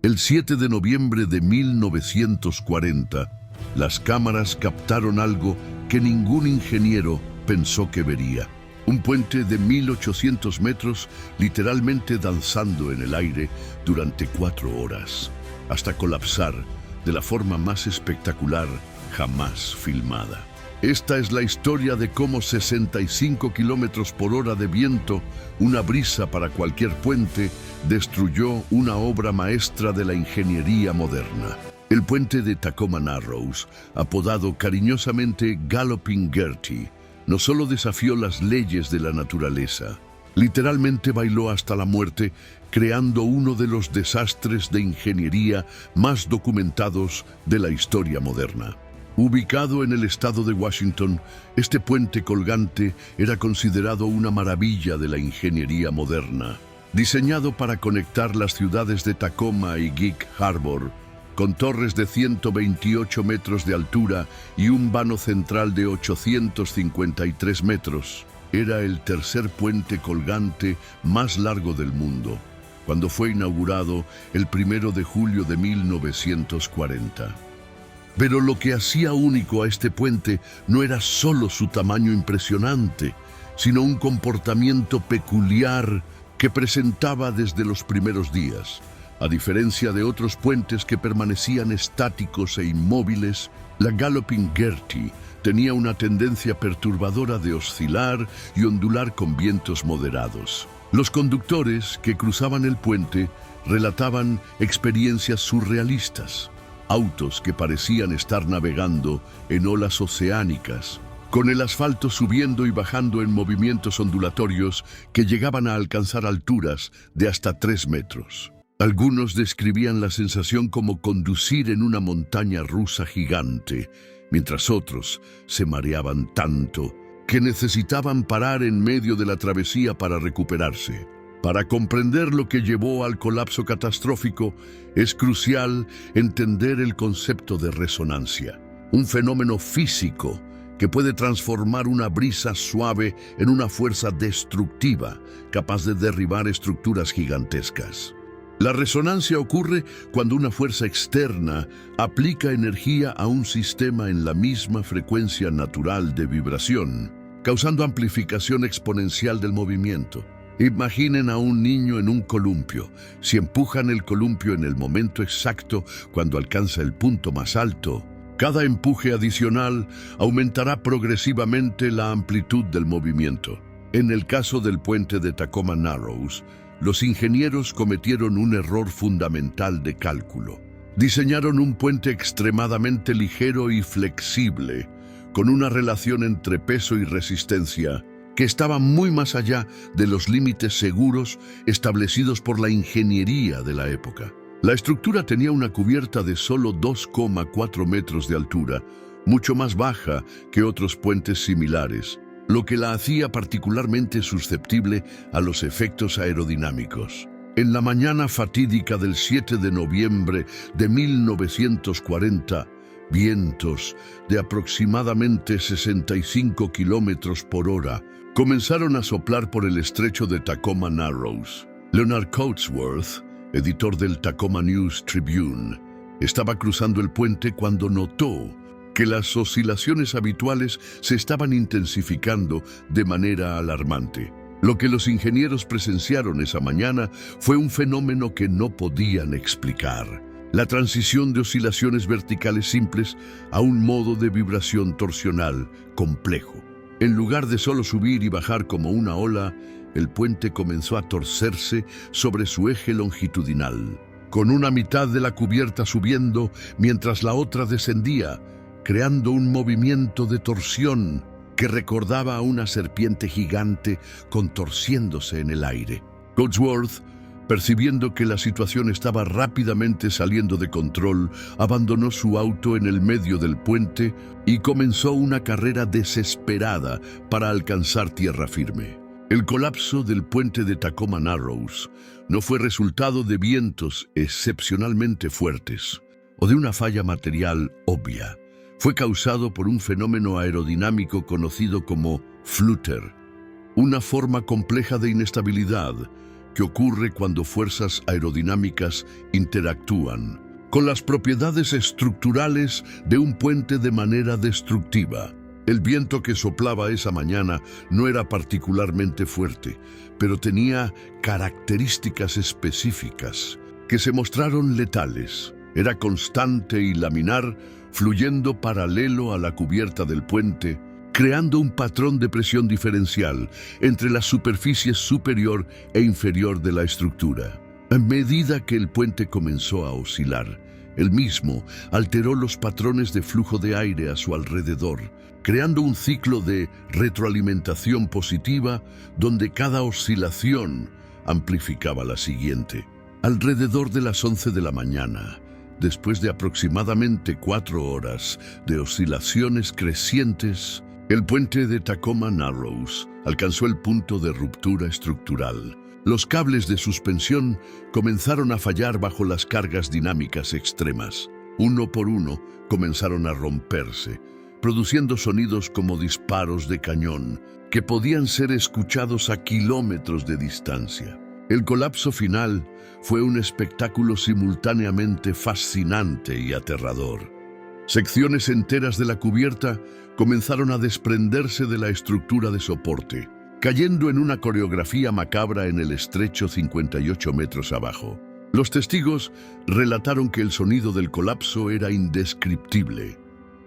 El 7 de noviembre de 1940, las cámaras captaron algo que ningún ingeniero pensó que vería. Un puente de 1800 metros literalmente danzando en el aire durante 4 horas, hasta colapsar de la forma más espectacular jamás filmada. Esta es la historia de cómo 65 kilómetros por hora de viento, una brisa para cualquier puente, destruyó una obra maestra de la ingeniería moderna. El puente de Tacoma Narrows, apodado cariñosamente Galloping Gertie, no solo desafió las leyes de la naturaleza, literalmente bailó hasta la muerte, creando uno de los desastres de ingeniería más documentados de la historia moderna. Ubicado en el estado de Washington, este puente colgante era considerado una maravilla de la ingeniería moderna. Diseñado para conectar las ciudades de Tacoma y Gig Harbor, con torres de 128 metros de altura y un vano central de 853 metros, era el tercer puente colgante más largo del mundo, cuando fue inaugurado el 1 de julio de 1940. Pero lo que hacía único a este puente no era solo su tamaño impresionante, sino un comportamiento peculiar que presentaba desde los primeros días. A diferencia de otros puentes que permanecían estáticos e inmóviles, la Galloping Gertie tenía una tendencia perturbadora de oscilar y ondular con vientos moderados. Los conductores que cruzaban el puente relataban experiencias surrealistas. Autos que parecían estar navegando en olas oceánicas, con el asfalto subiendo y bajando en movimientos ondulatorios que llegaban a alcanzar alturas de hasta 3 metros. Algunos describían la sensación como conducir en una montaña rusa gigante, mientras otros se mareaban tanto que necesitaban parar en medio de la travesía para recuperarse. Para comprender lo que llevó al colapso catastrófico, es crucial entender el concepto de resonancia, un fenómeno físico que puede transformar una brisa suave en una fuerza destructiva, capaz de derribar estructuras gigantescas. La resonancia ocurre cuando una fuerza externa aplica energía a un sistema en la misma frecuencia natural de vibración, causando amplificación exponencial del movimiento. Imaginen a un niño en un columpio. Si empujan el columpio en el momento exacto cuando alcanza el punto más alto, cada empuje adicional aumentará progresivamente la amplitud del movimiento. En el caso del puente de Tacoma Narrows, los ingenieros cometieron un error fundamental de cálculo. Diseñaron un puente extremadamente ligero y flexible, con una relación entre peso y resistencia que estaba muy más allá de los límites seguros establecidos por la ingeniería de la época. La estructura tenía una cubierta de solo 2,4 metros de altura, mucho más baja que otros puentes similares, lo que la hacía particularmente susceptible a los efectos aerodinámicos. En la mañana fatídica del 7 de noviembre de 1940, vientos de aproximadamente 65 kilómetros por hora comenzaron a soplar por el estrecho de Tacoma Narrows. Leonard Coatsworth, editor del Tacoma News Tribune, estaba cruzando el puente cuando notó que las oscilaciones habituales se estaban intensificando de manera alarmante. Lo que los ingenieros presenciaron esa mañana fue un fenómeno que no podían explicar: la transición de oscilaciones verticales simples a un modo de vibración torsional complejo. En lugar de solo subir y bajar como una ola, el puente comenzó a torcerse sobre su eje longitudinal, con una mitad de la cubierta subiendo mientras la otra descendía, creando un movimiento de torsión que recordaba a una serpiente gigante contorciéndose en el aire. Coatsworth, percibiendo que la situación estaba rápidamente saliendo de control, abandonó su auto en el medio del puente y comenzó una carrera desesperada para alcanzar tierra firme. El colapso del puente de Tacoma Narrows no fue resultado de vientos excepcionalmente fuertes o de una falla material obvia. Fue causado por un fenómeno aerodinámico conocido como flutter, una forma compleja de inestabilidad que ocurre cuando fuerzas aerodinámicas interactúan con las propiedades estructurales de un puente de manera destructiva. El viento que soplaba esa mañana no era particularmente fuerte, pero tenía características específicas que se mostraron letales. Era constante y laminar, fluyendo paralelo a la cubierta del puente, creando un patrón de presión diferencial entre la superficie superior e inferior de la estructura. A medida que el puente comenzó a oscilar, él mismo alteró los patrones de flujo de aire a su alrededor, creando un ciclo de retroalimentación positiva donde cada oscilación amplificaba la siguiente. Alrededor de las 11 de la mañana, después de aproximadamente 4 horas de oscilaciones crecientes, el puente de Tacoma Narrows alcanzó el punto de ruptura estructural. Los cables de suspensión comenzaron a fallar bajo las cargas dinámicas extremas. Uno por uno comenzaron a romperse, produciendo sonidos como disparos de cañón que podían ser escuchados a kilómetros de distancia. El colapso final fue un espectáculo simultáneamente fascinante y aterrador. Secciones enteras de la cubierta comenzaron a desprenderse de la estructura de soporte, cayendo en una coreografía macabra en el estrecho 58 metros abajo. Los testigos relataron que el sonido del colapso era indescriptible.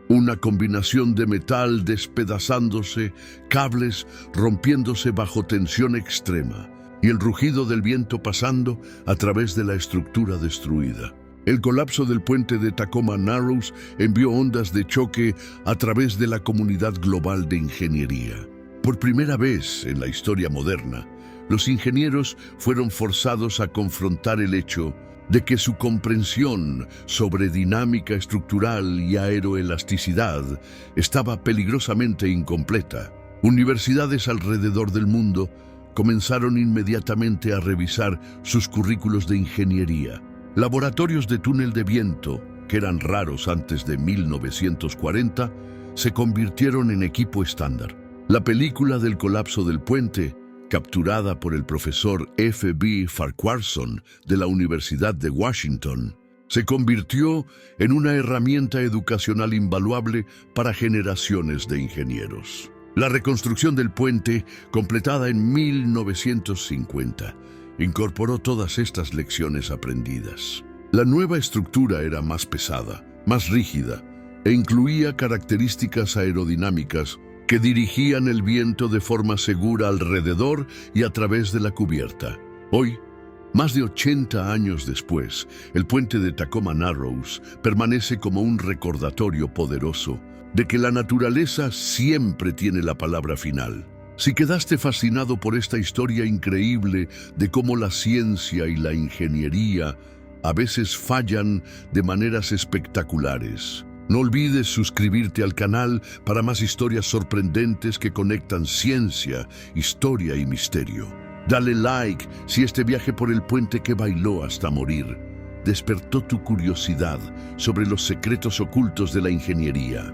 Una combinación de metal despedazándose, cables rompiéndose bajo tensión extrema y el rugido del viento pasando a través de la estructura destruida. El colapso del puente de Tacoma Narrows envió ondas de choque a través de la comunidad global de ingeniería. Por primera vez en la historia moderna, los ingenieros fueron forzados a confrontar el hecho de que su comprensión sobre dinámica estructural y aeroelasticidad estaba peligrosamente incompleta. Universidades alrededor del mundo comenzaron inmediatamente a revisar sus currículos de ingeniería. Laboratorios de túnel de viento, que eran raros antes de 1940, se convirtieron en equipo estándar. La película del colapso del puente, capturada por el profesor F.B. Farquharson de la Universidad de Washington, se convirtió en una herramienta educacional invaluable para generaciones de ingenieros. La reconstrucción del puente, completada en 1950, incorporó todas estas lecciones aprendidas. La nueva estructura era más pesada, más rígida, e incluía características aerodinámicas que dirigían el viento de forma segura alrededor y a través de la cubierta. Hoy, más de 80 años después, el puente de Tacoma Narrows permanece como un recordatorio poderoso de que la naturaleza siempre tiene la palabra final. Si quedaste fascinado por esta historia increíble de cómo la ciencia y la ingeniería a veces fallan de maneras espectaculares, no olvides suscribirte al canal para más historias sorprendentes que conectan ciencia, historia y misterio. Dale like si este viaje por el puente que bailó hasta morir despertó tu curiosidad sobre los secretos ocultos de la ingeniería.